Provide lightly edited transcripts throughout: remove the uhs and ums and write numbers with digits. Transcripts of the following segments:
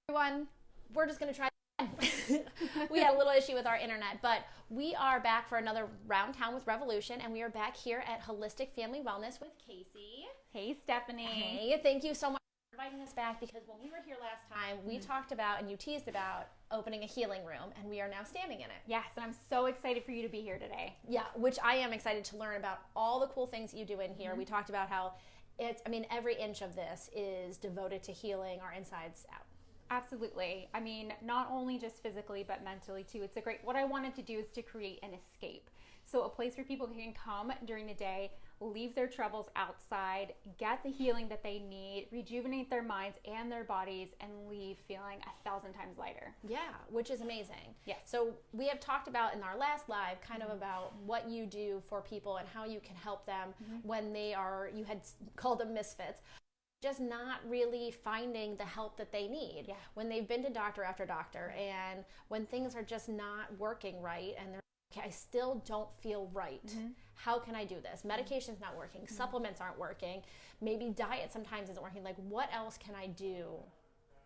Everyone, we're just going to try again. We had a little issue with our internet, but we are back for another Round Town with Revolution, and we are back here at Holistic Family Wellness with Kasey. Hey, Stephanie. Hey, thank you so much for inviting us back, because when we were here last time, we talked about, and you teased about, opening a healing room, and we are now standing in it. Yes, and I'm so excited for you to be here today. Yeah, which I am excited to learn about all the cool things that you do in here. We talked about how every inch of this is devoted to healing our insides out. Absolutely. I mean, not only just physically, but mentally too. What I wanted to do is to create an escape. So a place where people can come during the day, leave their troubles outside, get the healing that they need, rejuvenate their minds and their bodies, and leave feeling 1,000 times lighter. Yeah, which is amazing. Yes. So we have talked about in our last live kind of about what you do for people and how you can help them when they are, you had called them misfits, just not really finding the help that they need. Yeah. When they've been to doctor after doctor, and when things are just not working right, and they're okay, I still don't feel right. How can I do this? Medication's not working. Supplements aren't working. Maybe diet sometimes isn't working. Like, what else can I do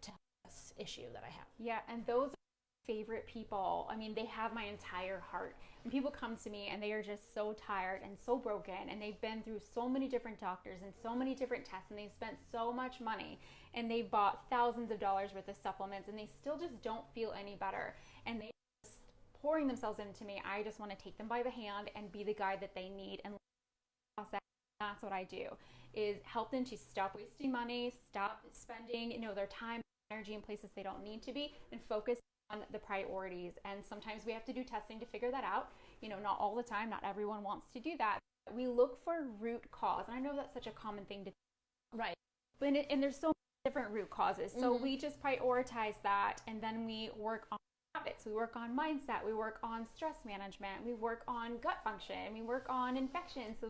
to help this issue that I have? Yeah, and those are my favorite people. I mean, they have my entire heart. When people come to me and they are just so tired and so broken, and they've been through so many different doctors and so many different tests, and they've spent so much money, and they've bought thousands of dollars worth of supplements, and they still just don't feel any better, and they pouring themselves into me, I just want to take them by the hand and be the guide that they need. And that's what I do, is help them to stop wasting money, stop spending, their time, energy in places they don't need to be, and focus on the priorities. And sometimes we have to do testing to figure that out. Not all the time, not everyone wants to do that. We look for root cause. And I know that's such a common thing to do. Right. But there's so many different root causes. So we just prioritize that, and then we work on habits, we work on mindset, we work on stress management, we work on gut function, we work on infection. So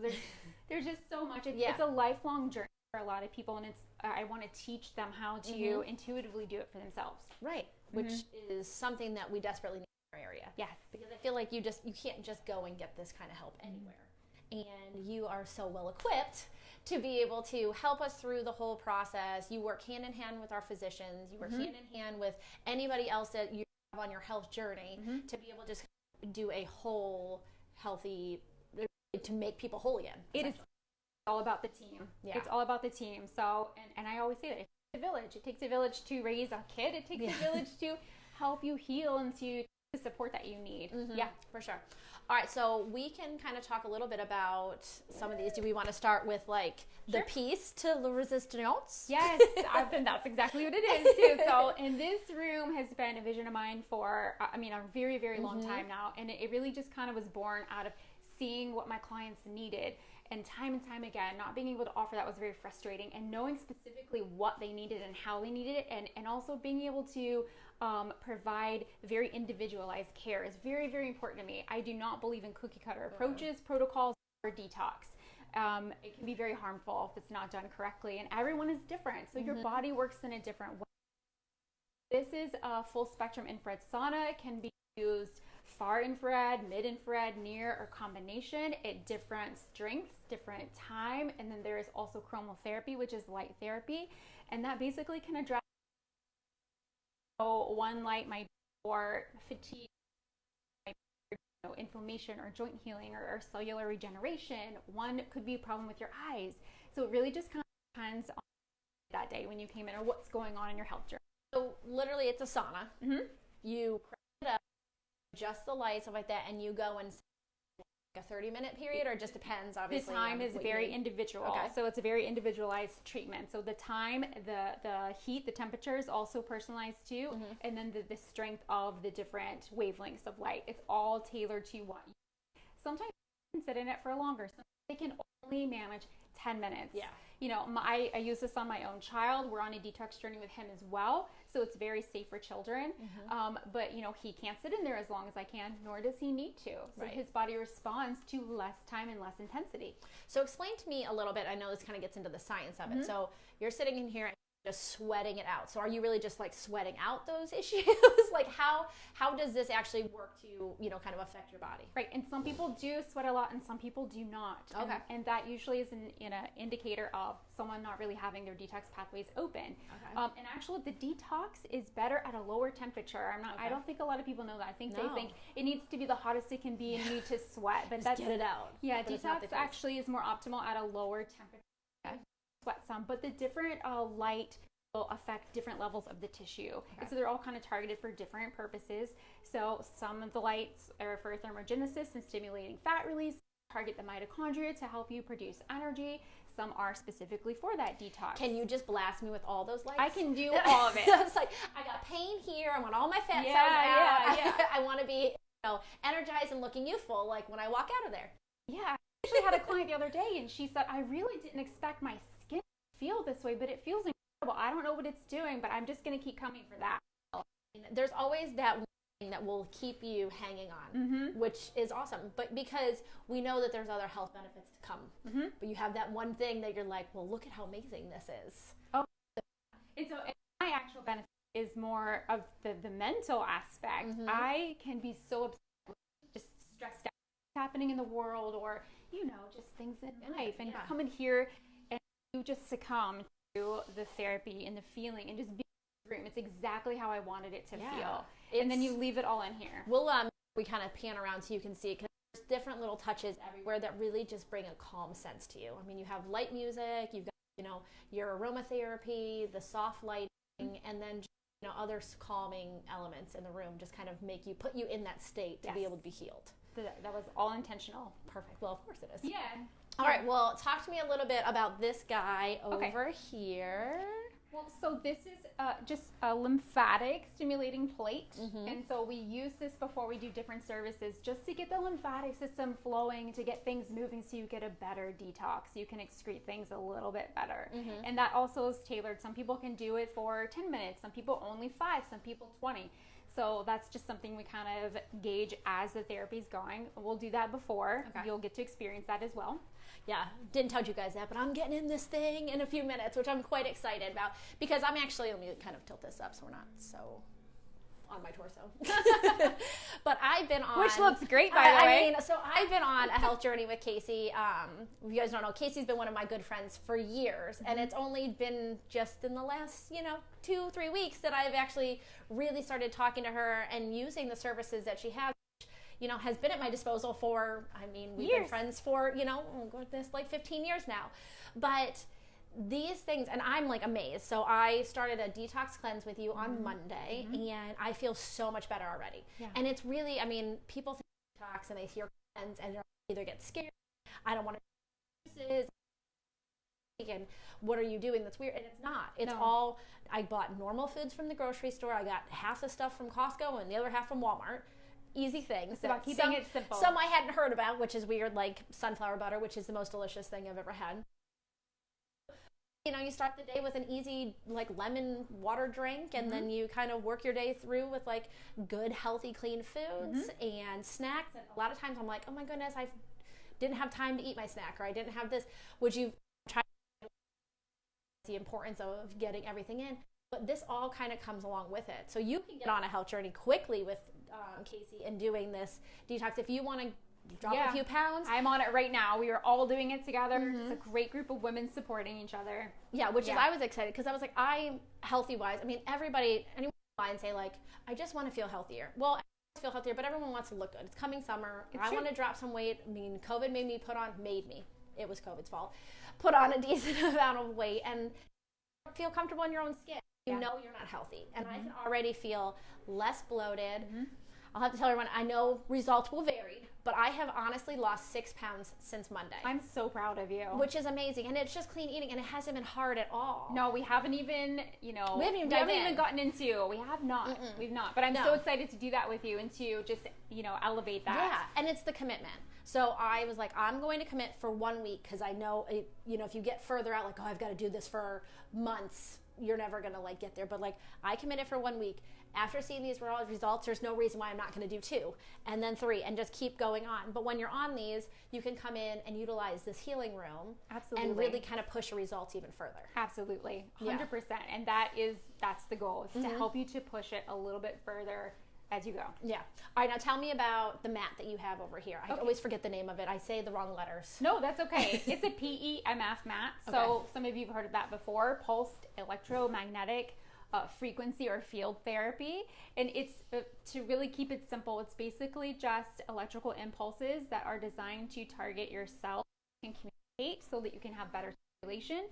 there's just so much. It's a lifelong journey for a lot of people, and I want to teach them how to intuitively do it for themselves. Right, which is something that we desperately need in our area. Yes, because I feel like you can't just go and get this kind of help anywhere. And you are so well equipped to be able to help us through the whole process. You work hand in hand with our physicians. You work hand in hand with anybody else that you on your health journey to be able to just do a whole healthy, to make people whole again. It is all about the team. Yeah. It's all about the team. So, and I always say that it takes a village. It takes a village to raise a kid. It takes a village to help you heal and to the support that you need. Yeah, for sure. All right, so we can kind of talk a little bit about some of these. Do we want to start with the piece to the resistance? Yes, that's exactly what it is too. So, and this room has been a vision of mine for, a very, very long time now. And it really just kind of was born out of seeing what my clients needed. And time again, not being able to offer that was very frustrating, and knowing specifically what they needed and how they needed it, and also being able to provide very individualized care is very, very important to me. I do not believe in cookie cutter approaches, protocols, or detox. It can be very harmful if it's not done correctly, and everyone is different. So your body works in a different way. This is a full spectrum infrared sauna. It can be used far infrared, mid infrared, near, or combination at different strengths, different time. And then there is also chromotherapy, which is light therapy, and that basically can address. So one light might be for fatigue, inflammation, or joint healing, or cellular regeneration. One could be a problem with your eyes. So it really just kind of depends on that day when you came in, or what's going on in your health journey. So literally, it's a sauna. You crank it up, adjust the lights, stuff like that, and you go and a 30-minute period, or it just depends, obviously. The time is very individual. Okay. So it's a very individualized treatment. So the time, the heat, the temperature is also personalized too, and then the strength of the different wavelengths of light. It's all tailored to what you need. Sometimes you can sit in it for longer. Sometimes they can only manage 10 minutes. Yeah. I use this on my own child. We're on a detox journey with him as well. So it's very safe for children. But, he can't sit in there as long as I can, nor does he need to. So his body responds to less time and less intensity. So explain to me a little bit. I know this kind of gets into the science of it. So you're sitting in here, just sweating it out? So are you really just like sweating out those issues? Like how does this actually work to, you know, kind of affect your body? Right. And some people do sweat a lot and some people do not. Okay. And that usually is an indicator of someone not really having their detox pathways open. Okay. And actually the detox is better at a lower temperature. I don't think a lot of people know that. I think they think it needs to be the hottest it can be and you need to sweat, but just get it out. Yeah, detox actually is more optimal at a lower temperature. Okay. Sweat some, but the different light will affect different levels of the tissue. Okay. And so they're all kind of targeted for different purposes. So some of the lights are for thermogenesis and stimulating fat release, target the mitochondria to help you produce energy. Some are specifically for that detox. Can you just blast me with all those lights? I can do all of it. It's like, I got pain here. I want all my fat cells out. Yeah. I want to be, you know, energized and looking youthful, like when I walk out of there. Yeah. I actually had a client the other day, and she said, I really didn't expect my skin to feel this way, but it feels incredible. I don't know what it's doing, but I'm just going to keep coming for that. There's always that one thing that will keep you hanging on, which is awesome. But because we know that there's other health benefits to come, but you have that one thing that you're like, well, look at how amazing this is. Oh, and so my actual benefit is more of the mental aspect. I can be so upset, just stressed out, what's happening in the world, or, you know, just things in life, and come in here and you just succumb to the therapy and the feeling and just be in the room. It's exactly how I wanted it to feel. And then you leave it all in here. We'll we kind of pan around so you can see it, because there's different little touches everywhere that really just bring a calm sense to you. I mean, you have light music, you've got, you know, your aromatherapy, the soft lighting, and then just, you know, other calming elements in the room just kind of put you in that state to be able to be healed. That was all intentional. Perfect. Well, of course it is. Yeah. All right. Well, talk to me a little bit about this guy over here. Well, so this is just a lymphatic stimulating plate. And so we use this before we do different services just to get the lymphatic system flowing, to get things moving so you get a better detox. You can excrete things a little bit better. And that also is tailored. Some people can do it for 10 minutes, some people only 5, some people 20. So that's just something we kind of gauge as the therapy's going. We'll do that before. You'll get to experience that as well. Yeah, didn't tell you guys that, but I'm getting in this thing in a few minutes, which I'm quite excited about, because I'm actually, let me kind of tilt this up so we're not so on my torso. But I've been on... Which looks great, by the way. I mean, so I've been on a health journey with Kasey. If you guys don't know, Kasey's been one of my good friends for years, and it's only been just in the last, 2-3 weeks that I've actually really started talking to her and using the services that she has, has been at my disposal for, we've been friends for, this like 15 years now. But these things, and I'm like amazed. So I started a detox cleanse with you on Monday, and I feel so much better already. Yeah. And it's really, people think detox and they hear cleanse and they either get scared, I don't want to do juices, and what are you doing that's weird? And it's not. It's all, I bought normal foods from the grocery store. I got half the stuff from Costco and the other half from Walmart. Easy things. It's about keeping it simple. Some I hadn't heard about, which is weird, like sunflower butter, which is the most delicious thing I've ever had. You start the day with an easy like lemon water drink, and then you kind of work your day through with like good, healthy, clean foods and snacks. And a lot of times I'm like, oh my goodness, I didn't have time to eat my snack, or I didn't have this. Would you try the importance of getting everything in? But this all kind of comes along with it. So you can get on a health journey quickly with Kasey and doing this detox. If you want to drop a few pounds, I'm on it right now. We are all doing it together. It's a great group of women supporting each other. Yeah, which is, I was excited because I was like, I'm healthy wise. Anyone online say like, I just want to feel healthier. Well, I want to feel healthier, but everyone wants to look good. It's coming summer. I want to drop some weight. COVID it was COVID's fault, put on a decent amount of weight and feel comfortable in your own skin. You know you're not healthy. And I can already feel less bloated. I'll have to tell everyone, I know results will vary, but I have honestly lost 6 pounds since Monday. I'm so proud of you. Which is amazing. And it's just clean eating, and it hasn't been hard at all. No, we haven't even, we haven't even gotten into, we have not. We've not. But I'm so excited to do that with you and to just, elevate that. Yeah, and it's the commitment. So I was like, I'm going to commit for 1 week because I know, if you get further out, like, oh, I've got to do this for months, you're never going to like get there. But like, I committed for 1 week. After seeing these results, there's no reason why I'm not going to do 2 and then 3 and just keep going on. But when you're on these, you can come in and utilize this healing room. Absolutely. And really kind of push your results even further. Absolutely. 100%. And that's the goal, is to help you to push it a little bit further as you go. Yeah. All right, now tell me about the mat that you have over here. I always forget the name of it. I say the wrong letters. No, that's okay. It's a PEMF mat. So some of you have heard of that before. Pulsed electromagnetic frequency or field therapy. And it's, to really keep it simple, it's basically just electrical impulses that are designed to target your cells and communicate so that you can have better circulation,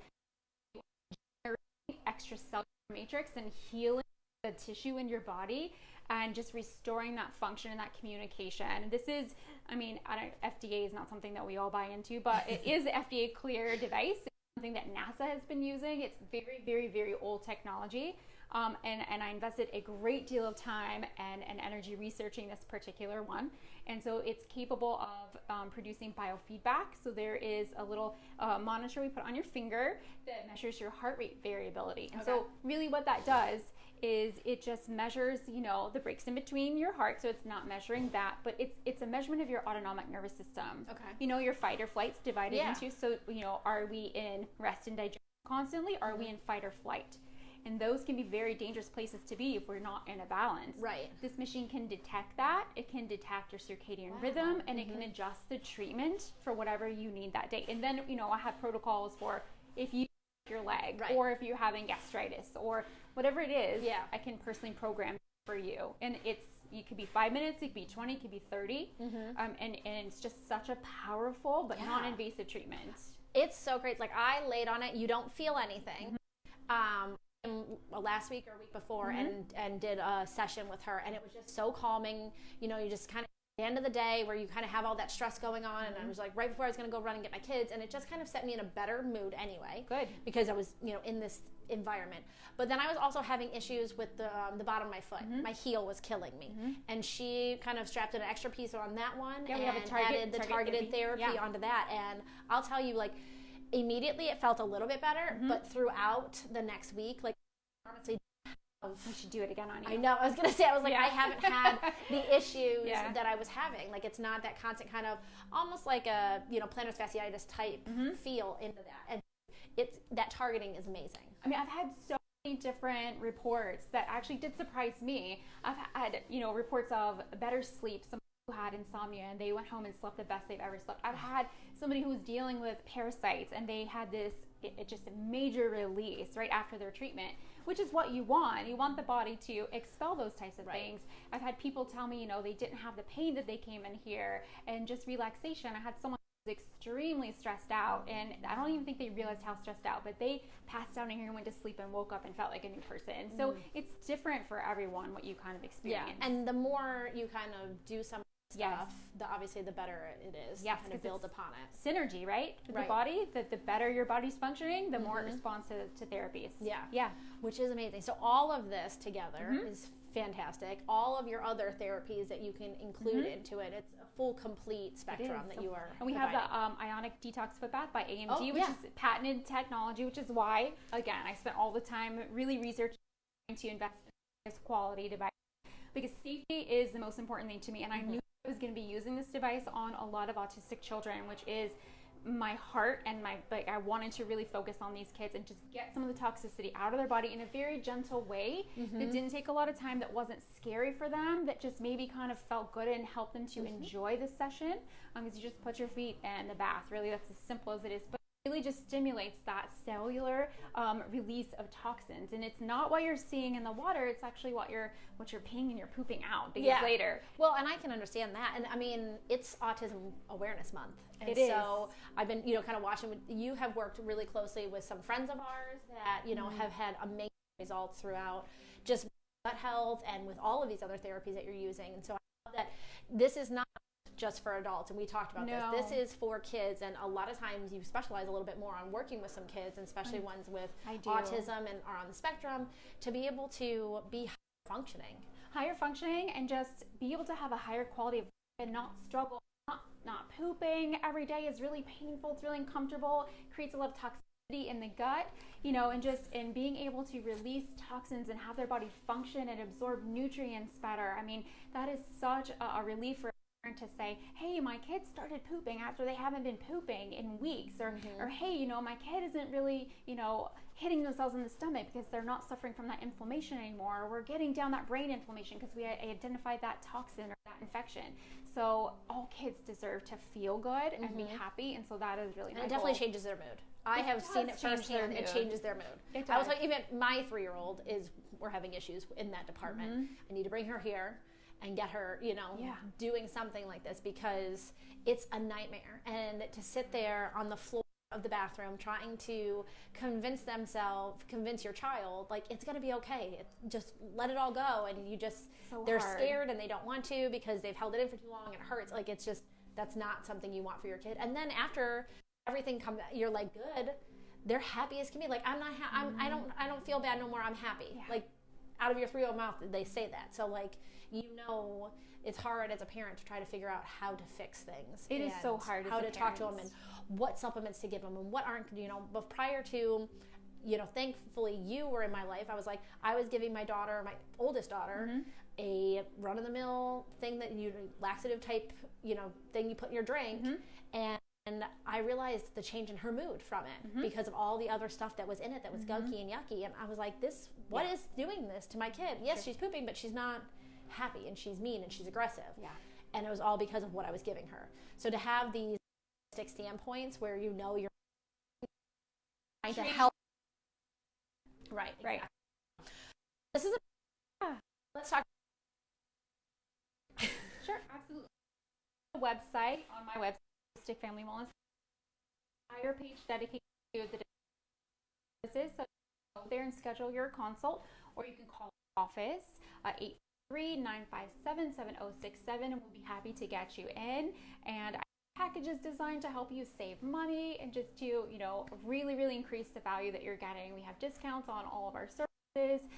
extracellular matrix, and healing the tissue in your body, and just restoring that function and that communication. And this is, FDA is not something that we all buy into, but it is an FDA clear device. It's something that NASA has been using. It's very, very, very old technology. And I invested a great deal of time and energy researching this particular one. And so it's capable of producing biofeedback. So there is a little monitor we put on your finger that measures your heart rate variability. And so really what that does is it just measures, the breaks in between your heart. So it's not measuring that, but it's a measurement of your autonomic nervous system. Okay. Your fight or flight's divided into, so, are we in rest and digest constantly? Are we in fight or flight? And those can be very dangerous places to be if we're not in a balance. Right. This machine can detect that. It can detect your circadian rhythm, and it can adjust the treatment for whatever you need that day. And then, I have protocols for if you your leg, or if you're having gastritis, or whatever it is, I can personally program for you. And it could be 5 minutes, it could be 20, it could be 30. And it's just such a powerful but non-invasive treatment. It's so great. Like, I laid on it, you don't feel anything. Last week or week before, and did a session with her, and it was just so calming. You just kind of, at the end of the day where you kind of have all that stress going on, and I was like, right before I was going to go run and get my kids, and it just kind of set me in a better mood anyway. Good. Because I was, in this environment. But then I was also having issues with the bottom of my foot. My heel was killing me. And she kind of strapped an extra piece on that one, and added the targeted therapy onto that. And I'll tell you, like, immediately it felt a little bit better, but throughout the next week, like, honestly, we should do it again on you. I know. I was going to say, I was like, I haven't had the issues that I was having. Like, it's not that constant kind of, almost like a, plantar fasciitis type feel into that. And that targeting is amazing. I've had so many different reports that actually did surprise me. I've had, reports of better sleep. Some who had insomnia and they went home and slept the best they've ever slept. I've had somebody who was dealing with parasites and they had this, just a major release right after their treatment, which is what you want. You want the body to expel those types of things. I've had people tell me, they didn't have the pain that they came in here, and just relaxation. I had someone who was extremely stressed out, and I don't even think they realized how stressed out, but they passed out in here and went to sleep and woke up and felt like a new person. So it's different for everyone what you kind of experience. Yeah, and the more you kind of do some stuff, obviously the better it is. Yes, kind of build upon it. Synergy, right? With the body, the better your body's functioning, the more it responds to therapies. Yeah. Which is amazing. So all of this together is fantastic. All of your other therapies that you can include into it, it's a full, complete spectrum that you are And we providing. have the Ionic Detox Foot Bath by AMD, which is patented technology, which is why, again, I spent all the time really researching to invest in this quality device, because safety is the most important thing to me, and I knew I was going to be using this device on a lot of autistic children, which is my heart, and I wanted to really focus on these kids and just get some of the toxicity out of their body in a very gentle way that didn't take a lot of time, that wasn't scary for them, that just maybe kind of felt good and helped them to enjoy the session. Because you just put your feet in the bath. Really, that's as simple as it is. But it really just stimulates that cellular release of toxins, and it's not what you're seeing in the water. It's actually what you're peeing and you're pooping out days later. Well, and I can understand that, and I mean, it's Autism Awareness Month, and it is. So I've been kind of watching. You have worked really closely with some friends of ours that have had amazing results throughout just gut health and with all of these other therapies that you're using. And so I love that this is not just for adults, and we talked about this. This is for kids, and a lot of times you specialize a little bit more on working with some kids, and especially ones with autism and are on the spectrum, to be able to be higher functioning and just be able to have a higher quality of life and not struggle. Not pooping every day is really painful. It's really uncomfortable. Creates a lot of toxicity in the gut, you know, and being able to release toxins and have their body function and absorb nutrients better. I mean, that is such a relief for a parent to say, hey, my kid started pooping after they haven't been pooping in weeks, or hey, you know, my kid isn't really, you know, hitting themselves in the stomach because they're not suffering from that inflammation anymore, or we're getting down that brain inflammation because we identified that toxin or that infection. So all kids deserve to feel good and be happy, and so that is really and it definitely changes their mood. I have seen it firsthand. It changes their mood. I was like, even my 3-year-old we're having issues in that department. I need to bring her here and get her, you know, doing something like this, because it's a nightmare. And to sit there on the floor of the bathroom trying to convince your child, like, it's going to be okay. Just let it all go. And they're scared and they don't want to because they've held it in for too long and it hurts. Like, it's just, that's not something you want for your kid. And then after everything comes, you're like, good. They're happy as can be. Like, I don't feel bad no more. I'm happy. Yeah. Like, out of your 3-year-old mouth, they say that. So, like, you know, it's hard as a parent to try to figure out how to fix things. It is so hard. How to talk to them and what supplements to give them and what aren't, you know. But prior to, you know, thankfully you were in my life. I was giving my oldest daughter, a run-of-the-mill thing that laxative type, you know, thing you put in your drink, and I realized the change in her mood from it because of all the other stuff that was in it that was gunky and yucky. And I was like, what is doing this to my kid? Yes, she's pooping, but she's not happy, and she's mean, and she's aggressive. Yeah. And it was all because of what I was giving her. So to have these standpoints where you know you're trying to help. Right. Exactly. This is let's talk. Sure, absolutely. The website, on my website, Holistic Family Wellness, entire page dedicated to the services. So you can go there and schedule your consult, or you can call the office at 833-957-7067, and we'll be happy to get you in. And packages designed to help you save money and just to, you know, really, really increase the value that you're getting. We have discounts on all of our services,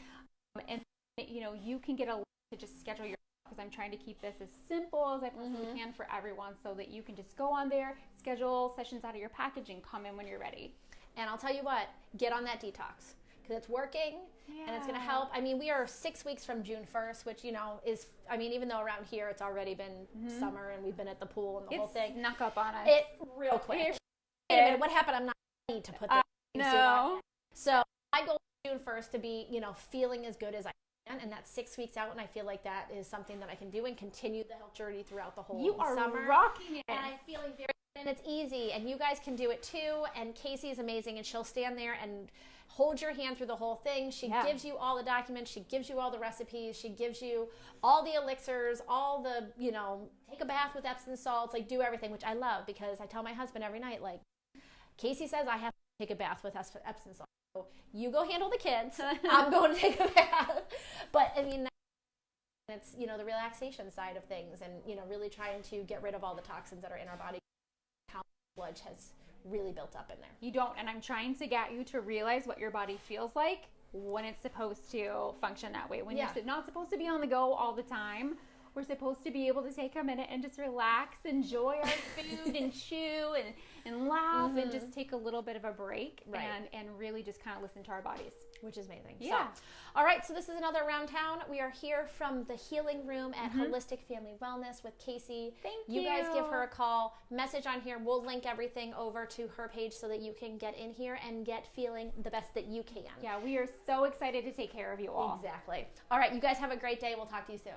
and you know, you can get a link to just schedule your, because I'm trying to keep this as simple as I possibly can for everyone, so that you can just go on there, schedule sessions out of your package, and come in when you're ready. And I'll tell you what, get on that detox, because it's working and it's going to help. I mean, we are 6 weeks from June 1st, which, you know, is, I mean, even though around here it's already been summer and we've been at the pool and the whole thing. Snuck up on us. It real quick. Wait a minute, what happened? I'm not need to put this. No. So my goal is June 1st to be, you know, feeling as good as I can, and that's 6 weeks out, and I feel like that is something that I can do and continue the health journey throughout the whole summer. You are rocking it. And I'm feeling very good, and it's easy, and you guys can do it too. And Kasey is amazing, and she'll stand there and hold your hand through the whole thing. She gives you all the documents. She gives you all the recipes. She gives you all the elixirs, all the, you know, take a bath with Epsom salts, like do everything, which I love, because I tell my husband every night, like, Kasey says I have to take a bath with Epsom salts. So you go handle the kids. I'm going to take a bath. But I mean, it's, you know, the relaxation side of things, and, you know, really trying to get rid of all the toxins that are in our body. How blood has really built up in there. You don't, and I'm trying to get you to realize what your body feels like when it's supposed to function that way. When you're not supposed to be on the go all the time. We're supposed to be able to take a minute and just relax, enjoy our food, and chew and laugh, and just take a little bit of a break, and really just kind of listen to our bodies. Which is amazing. Yeah. So, all right, so this is another Around Town. We are here from the Healing Room at Holistic Family Wellness with Kasey. Thank you. You guys give her a call, message on here. We'll link everything over to her page so that you can get in here and get feeling the best that you can. Yeah, we are so excited to take care of you all. Exactly. All right, you guys have a great day. We'll talk to you soon.